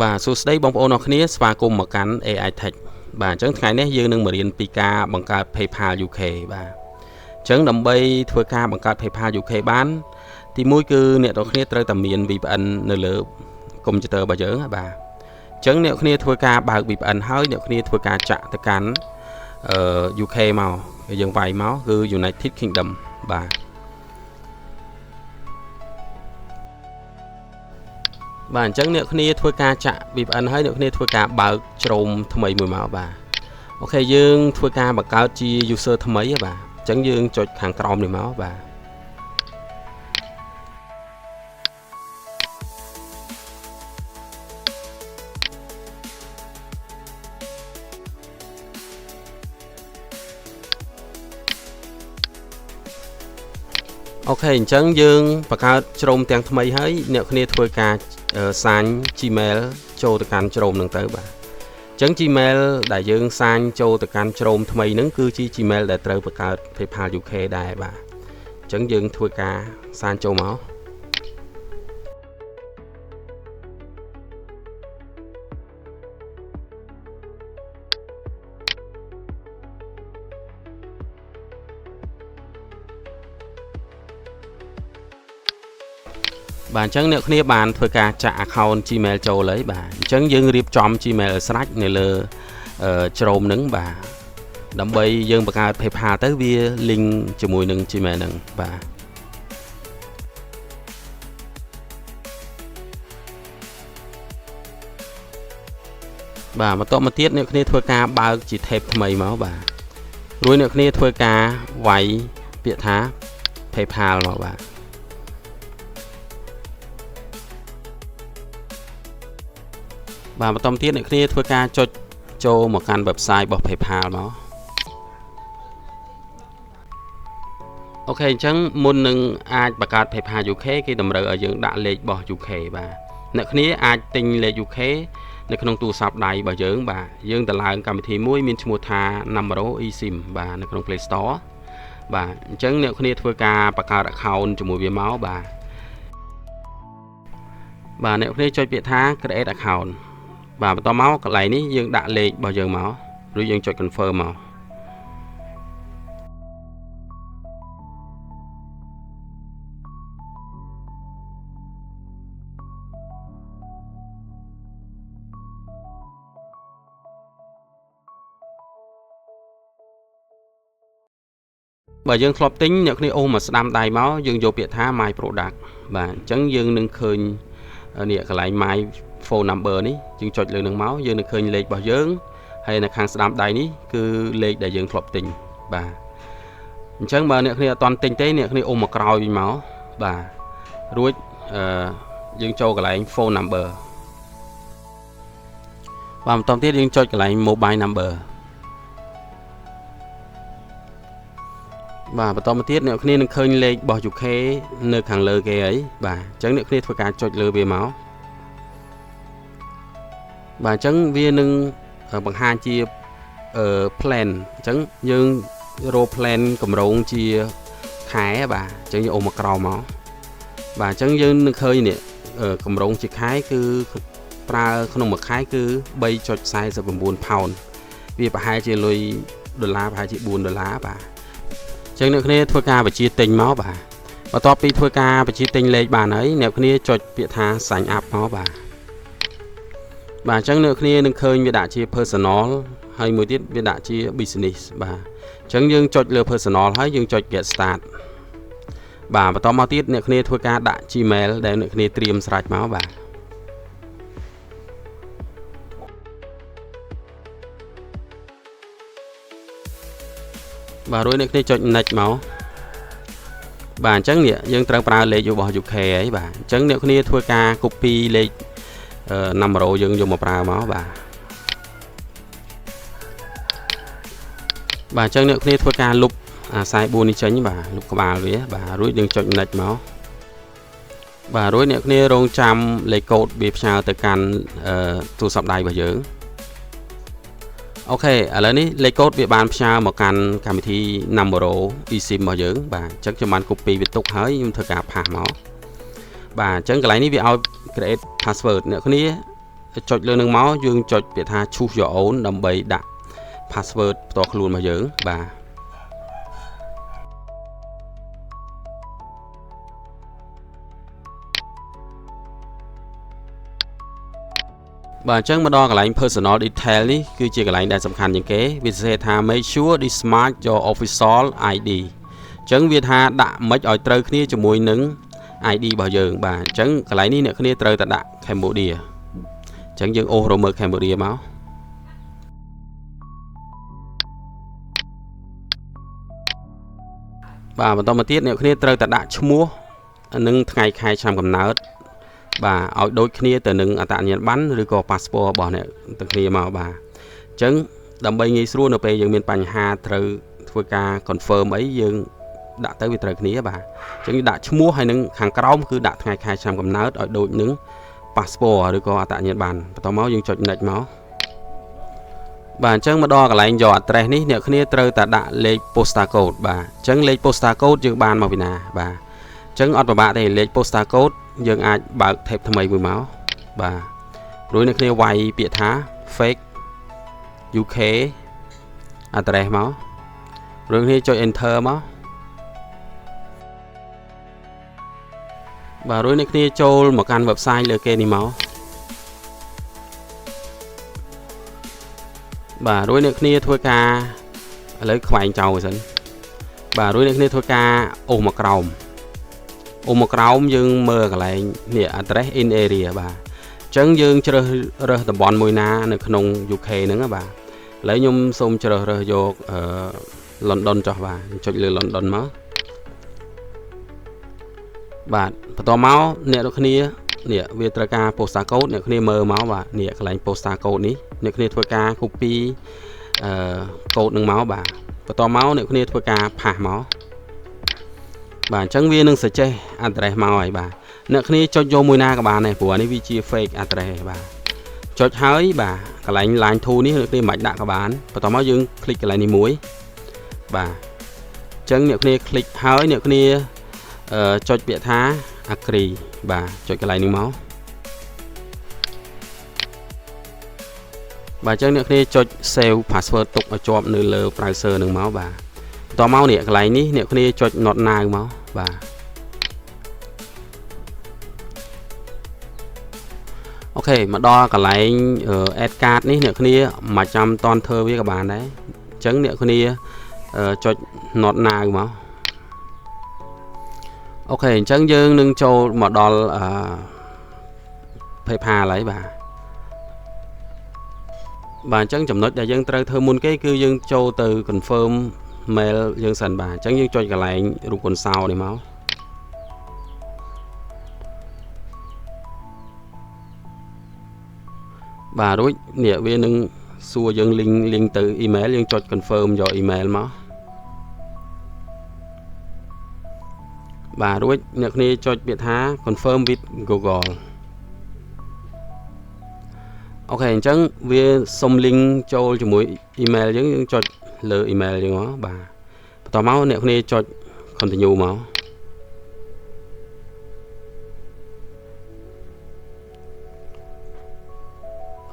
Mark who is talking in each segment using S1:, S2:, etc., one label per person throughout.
S1: បាទសួស្តីបងប្អូនអរគ្នាស្វាគមន៍មកកាន់ AI Tech បាទអញ្ចឹងថ្ងៃនេះយើងនឹងមករៀនពីការបង្កើត PayPal UK បាទអញ្ចឹងដើម្បីធ្វើការបង្កើត PayPal UK បានទីមួយគឺអ្នកនរគ្នាត្រូវតែមាន VPN នៅលើកុំព្យូទ័ររបស់យើងបាទអញ្ចឹងអ្នកគ្នាធ្វើការបើក VPN ហើយអ្នកគ្នាធ្វើការចាក់ទៅកាន់UK មកយើងវាយមកគឺ United Kingdom បាទបាទអញ្ចឹងអ្នកគ្នាធ្វើការចាក់ VPN ហើយអ្នកគ្នាធ្វើការបើកជ្រោមថ្មីមួយមកបាទអូខេយើងធ្វើការបង្កើតជា user ថ្មីបាទអញ្ចឹងយើងចុចខាងក្រោមនេះមកបាទអូខេអញ្ចឹងយើងបង្កើតជ្រោមទាំងថ្មីហើយអ្នកគ្នាធ្វើការសាញ Gmail ចូលទៅកាន់ជ្រោមហ្នឹងទៅបាទអញ្ចឹង Gmail ដែលយើងសាញចូលទៅកាន់ជ្រោមថ្មីហ្នឹងគឺជា Gmail ដែលត្រូវបង្កើត PayPal UK ដែរបាទអញ្ចឹងយើងធ្វើការសាញចូលមកបាទអញ្ចឹងអ្នកគ្នាបានធ្វើការចាក់ account Gmail ចូលហើយបាទអញ្ចឹងយើងរៀបចំ Gmail ឲ្យស្រេចនៅលើជ្រោមហ្នឹងបាទដើម្បីយើងបង្កើត PayPal ទៅវា link ជាមួយនឹង Gmail ហ្នឹងបាទបាទបន្ទាប់មកទៀតអ្នកគ្នាធ្វើការបើកជា tab ថ្មីមកបាទរួចអ្នកគ្នាធ្វើការវាយពាក្យថា PayPal មកបាទបាទបន្តទៀតអ្នកគ្នាធ្វើការចុចចូលមកកាន់ website របស់ PayPal មកអូខេអញ្ចឹងមុននឹងអាចបង្កើត PayPal UK គេតម្រូវឲ្យយើងដាក់លេខរបស់ UK បាទអ្នកគ្នាអាចទិញលេខ UK នៅក្នុងទូរស័ព្ទដៃរបស់យើងបាទយើងទៅឡើងកម្មវិធីមួយមានឈ្មោះថា Numero eSIM បាទនៅក្នុង Play Store បាទអញ្ចឹងអ្នកគ្នាធ្វើការបង្កើត account ជាមួយវាមកបាទអ្នកគ្នាចុចពាក្យថា create account បាទបន្តមកកន្លែងនេះយើងដាក់លេខរបស់យើងមកឬយើងចុច confirm មកបើយើងធ្លាប់ទិញអ្នកគ្នាអូសមកស្ដាំដៃមកយើងយកពាក្យថា my product បាទអញ្ចឹងយើងនឹងឃើញនេះកន្លែង my phone number នេះយើងចុចលើនឹងមកយើងនឹងឃើញលេខរបស់យើងហើយនៅខាងស្ដាំដៃនេះគឺលេខដែលយើងធ្លាប់ទិញបាទអញ្ចឹងបើអ្នកគ្នាអត់ទាន់ទិញទេអ្នកគ្នាអូសមកក្រោយវិញមកបាទរួចយើងចូលកន្លែង phone number បាទបន្តទៀតយើងចុចកន្លែង mobile number បាទបន្តមកទៀតអ្នកគ្នានឹងឃើញលេខរបស់ UK នៅខាងលើគេហើយបាទអញ្ចឹងអ្នកគ្នាធ្វើការចុចលើវាមកបាទអញ្ចឹងវានឹងបង្ហាញជាplan អញ្ចឹងយើងរក plan កម្រងជាខែបាទអញ្ចឹងយើងអូសមកក្រោមមកបាទអញ្ចឹងយើងនឹងឃើញនេះកម្រងជាខែគឺប្រើក្នុងមួយខែគឺ3.49 pound វាប្រហែលជាលុយដុល្លារប្រហែលជា$4បាទអញ្ចឹងអ្នកគ្នាធ្វើការបញ្ជាទិញមកបាទបន្ទាប់ពីធ្វើការបញ្ជាទិញលេខបានហើយអ្នកគ្នាចុចពាក្យថា sign up មកបាទអញ្ចឹងអ្នកគ្នានឹងឃើញវាដាក់ជា personal ហើយមួយទៀតវាដាក់ជា business បាទអញ្ចឹងយើងចុចលើ personal ហើយយើងចុច get start បាទបន្តមកទៀតអ្នកគ្នាធ្វើការដាក់ Gmail ដែលអ្នកគ្នាត្រៀមស្រេចមកបាទរួចអ្នកគ្នាចុច next មកបាទអញ្ចឹងនេះយើងត្រូវប្រើលេខរបស់ UK ហើយបាទអញ្ចឹងអ្នកគ្នាធ្វើការ copy លេខnumero យើងយកមកប្រើមកបាទអញ្ចឹងអ្នកគ្នាធ្វើការលុបអា44នេះចេញបាទលុបក្បាលវាបាទរួចយើងចុច next មកបាទរួចអ្នកគ្នារងចាំលេខកូដវាផ្ញើទៅកាន់ទូរស័ព្ទដៃរបស់យើងអូខេឥឡូវនេះលេខកូដវាបានផ្ញើមកកាន់កម្មវិធី Numero eSIM របស់យើងបាទអញ្ចឹងខ្ញុំបាន copy វាទុកហើយខ្ញុំធ្វើការផាសមកបាទអញ្ចឹងកន្លែងនេះវាឲ្យ create password អ្នកគ្នា ចុចលើនឹងមកយើងចុចពាក្យថា choose your own ដើម្បីដាក់ password ផ្ទាល់ខ្លួនរបស់យើងបាទបាទអញ្ចឹងមកដល់កន្លែង personal detail នេះគឺជាកន្លែងដែលសំខាន់ជាងគេវាសរសេរថា make sure this match your official ID អញ្ចឹងវាថាដាក់មិនឲ្យត្រូវគ្នាជាមួយនឹង ID របស់យើងបាទអញ្ចឹងកន្លែងនេះអ្នកគ្នាត្រូវតែដាក់ Cambodia អញ្ចឹងយើងអូសរមើល Cambodia មកបាទបន្តមកទៀតអ្នកគ្នាត្រូវតែដាក់ឈ្មោះនិងថ្ងៃខែឆ្នាំកំណើតបាទឲ្យដូចគ្នាទៅនឹងអត្តសញ្ញាណប័ណ្ណឬក៏ passport របស់អ្នកទាំងគ្នាមកបាទអញ្ចឹងដើម្បីងាយស្រួលនៅពេលយើងមានបញ្ហាត្រូវធ្វើការ confirm អីយើងដាក់ទៅវាត្រូវគ្នាបាទអញ្ចឹងដាក់ឈ្មោះហើយនឹងខាងក្រោមគឺដាក់ថ្ងៃខែឆ្នាំកំណើតឲ្យដូចនឹង passport ឬក៏អត្តសញ្ញាណប័ណ្ណបន្តមកយើងចុច next មកបាទអញ្ចឹងមកដល់កន្លែងយក address នេះអ្នកគ្នាត្រូវតែដាក់លេខ postal code បាទអញ្ចឹងលេខ postal code យើងបានមកពីណាបាទអញ្ចឹងអត់ពិបាកទេលេខ postal code យើងអាចបើក tab ថ្មីមួយមកបាទព្រោះអ្នកគ្នាវាយពាក្យថា fake UK address មកព្រោះគ្នាចុច enter មកបាទរួចអ្នកគ្នាចូលមកកាន់ website លើគេនេះមកបាទរួចអ្នកគ្នាធ្វើការឥឡូវខ្វែងចោលសិនបាទរួចអ្នកគ្នាធ្វើការអូសមកក្រោមយើងមើលកន្លែងនេះ address in area បាទអញ្ចឹងយើងជ្រើសរើសតំបន់មួយណានៅក្នុង UK ហ្នឹងបាទឥឡូវខ្ញុំសូមជ្រើសរើសយក London ចុះបាទចុចលើ London មកបាទបន្តមកអ្នកនរគ្នានេះវាត្រូវការ postal code អ្នកគ្នាមើលមកបាទនេះកន្លែង postal code នេះអ្នកគ្នាធ្វើការ copy code នឹងមកបាទបន្តមកអ្នកគ្នាធ្វើការផាសមកបាទអញ្ចឹងវានឹង suggest address មកហើយបាទអ្នកគ្នាចុចយកមួយណាក៏បានដែរព្រោះនេះវាជា fake address បាទចុចហើយបាទកន្លែង line 2នេះអ្នកគ្នាមិនដាក់ក៏បានបន្តមកយើង click កន្លែងនេះមួយបាទអញ្ចឹងអ្នកគ្នា click ហើយអ្នកគ្នាចុចពាក្យថា agree បាទចុចកន្លែងនេះមកបាទអញ្ចឹងអ្នកគ្នាចុច save password ទុកឲ្យជាប់នៅលើ browser នឹងមកបាទបន្តមកនេះកន្លែងនេះអ្នកគ្នាចុច not now មកបាទអូខេមកដល់កន្លែង add card នេះអ្នកគ្នាមិនចាំតន់ធ្វើវាក៏បានដែរអញ្ចឹងអ្នកគ្នាចុច not now មកអូខេអញ្ចឹងយើងនឹងចូលមកដល់PayPal ហើយបាទអញ្ចឹងចំណុចដែលយើងត្រូវធ្វើមុនគេគឺយើងចូលទៅ confirm mail យើងសិនបាទអញ្ចឹងយើងចុចកន្លែងរូបកុនសោនេះមកបាទរួចនេះវានឹងសួរយើង link ទៅ email យើងចុច confirm យក email មកបាទរួចអ្នកគ្នាចុចពាក្យថា confirm with Google អូខេអញ្ចឹងវាសុំ link ចូលជាមួយ email យើងចុចលើ email យើងមកបាទបន្តមកអ្នកគ្នាចុច continue មក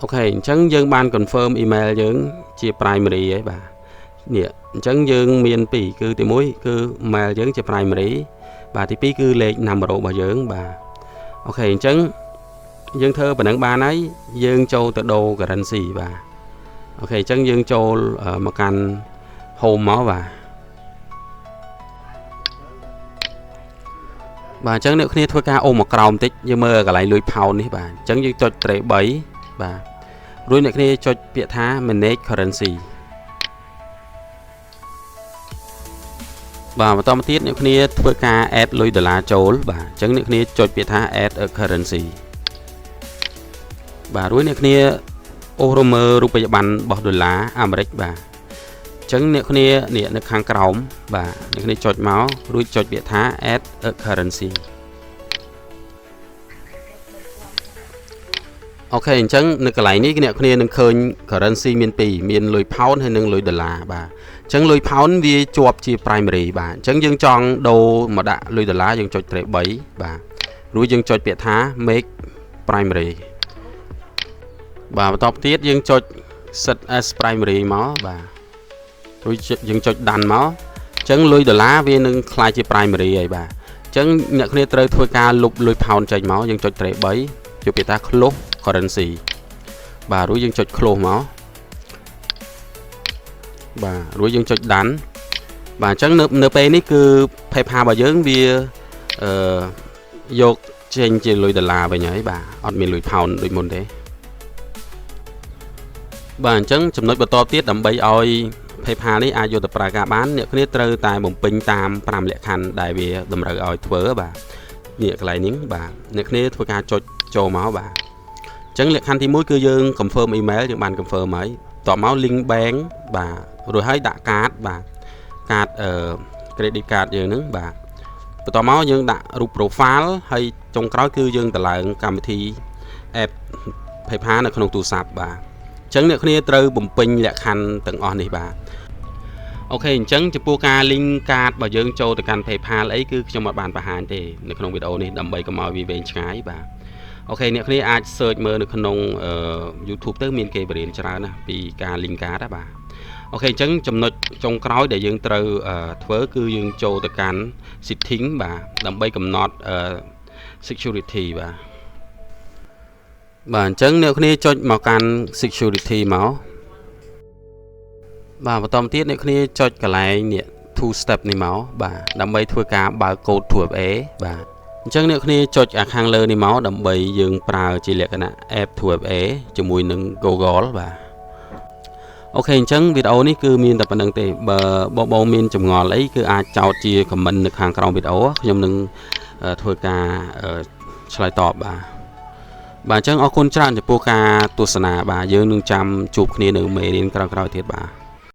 S1: អូខេអញ្ចឹងយើងបាន confirm email យើងជា primary ហើយបាទនេះអញ្ចឹងយើងមាន2គឺទី1គឺ mail យើងជា primary បាទទី2គឺលេខ number របស់យើងបាទអូខេអញ្ចឹងយើងធ្វើប៉ុណ្ណឹងបានហើយយើងចូលទៅដូរ currency បាទអូខេអញ្ចឹងយើងចូលមកកាន់ home មកបាទអញ្ចឹងអ្នកគ្នាធ្វើការអូសមកក្រោមបន្តិចយើងមើលកន្លែងលុយ pound នេះបាទអញ្ចឹងយើងចុច tray 3បាទរួចអ្នកគ្នាចុចពាក្យថា manage currency បាទបន្តមកទៀតអ្នកគ្នាធ្វើការ add លុយដុល្លារចូលបាទអញ្ចឹងអ្នកគ្នាចុចពាក្យថា add a currency បាទរួចអ្នកគ្នាអូសរមើលរូបិយប័ណ្ណរបស់ដុល្លារអាមេរិកបាទអញ្ចឹងអ្នកគ្នានេះនៅខាងក្រោមបាទអ្នកគ្នាចុចមករួចចុចពាក្យថា add a currency អូខេអញ្ចឹងនៅកន្លែងនេះអ្នកគ្នានឹងឃើញ currency មាន2មានលុយ pound ហើយនិងលុយដុល្លារបាទអញ្ចឹងលុយ pound វាជាប់ជា primary បាទអញ្ចឹងយើងចង់ដូរមកដាក់លុយដុល្លារយើងចុច tray 3បាទរួចយើងចុចពាក្យថា make primary បាទបន្តទៀតយើងចុច set as primary មកបាទរួចយើងចុចដាន់មកអញ្ចឹងលុយដុល្លារវានឹងคล้ายជា primary ហើយបាទអញ្ចឹងអ្នកគ្នាត្រូវធ្វើការលុបលុយ pound ចេញមកយើងចុច tray 3ជួបពាក្យថា close currency បាទរួចយើងចុច close មកបាទរួចយើងចុចដាន់បាទអញ្ចឹងនៅពេលនេះគឺ PayPal របស់យើងវាយកចេញជាលុយដុល្លារវិញហើយបាទអត់មានលុយ pound ដូចមុនទេបាទអញ្ចឹងចំណុចបន្តទៀតដើម្បីឲ្យ PayPal នេះអាចយកទៅប្រើការបានអ្នកគ្នាត្រូវតែបំពេញតាម5លក្ខខណ្ឌដែលវាតម្រូវឲ្យធ្វើបាទនេះកន្លែងនេះបាទអ្នកគ្នាធ្វើការចុចចូលមកបាទអញ្ចឹងលក្ខខណ្ឌទី1គឺយើង confirm email យើងបាន confirm ហើយតបមក link bank បាទរួចហើយដាក់កាតបាទកាតcredit card យើងហ្នឹងបាទបន្តមកយើងដាក់រូប profile ហើយចុងក្រោយគឺយើងតម្លើងកម្មវិធី app PayPal នៅក្នុងទូរស័ព្ទបាទអញ្ចឹងអ្នកគ្នាត្រូវបំពេញលក្ខខណ្ឌទាំងអស់នេះបាទអូខេអញ្ចឹងចំពោះការ link card របស់យើងចូលទៅកាន់ PayPal អីគឺខ្ញុំអត់បានបង្ហាញទេនៅក្នុងវីដេអូនេះដើម្បីកុំឲ្យវាវែងឆ្ងាយបាទអូខេអ្នកគ្នាអាច search មើលនៅក្នុង YouTube ទៅមានគេបរៀនច្រើនណាស់ពីការ link card បាទអូខេអញ្ចឹងចំណុចចុងក្រោយដែលយើងត្រូវធ្វើគឺយើងចូលទៅកាន់ setting បាទដើម្បីកំណត់ security បាទអញ្ចឹងអ្នកគ្នាចុចមកកាន់ security មកបាទបន្តទៀតអ្នកគ្នាចុចកន្លែងនេះ two step នេះមកបាទដើម្បីធ្វើការបើក code 2FA បាទអញ្ចឹងអ្នកគ្នាចុចខាងលើនេះមកដើម្បីយើងប្រើជាលក្ខណៈ app 2FA ជាមួយនឹង Google បាទអូខេអញ្ចឹងវីដេអូនេះគឺមានតែប៉ុណ្្នឹងទេបើបងមានចម្ងល់អីគឺអាចចោទជា comment នៅខាងក្រោមវីដេអូខ្ញុំនឹងធ្វើការឆ្លើយតបបាទអញ្ចឹងអរគុណច្រើនចំពោះការទស្សនាបាទយើងនឹងចាំជួបគ្នានៅមេរៀនក្រោយៗទៀតបាទ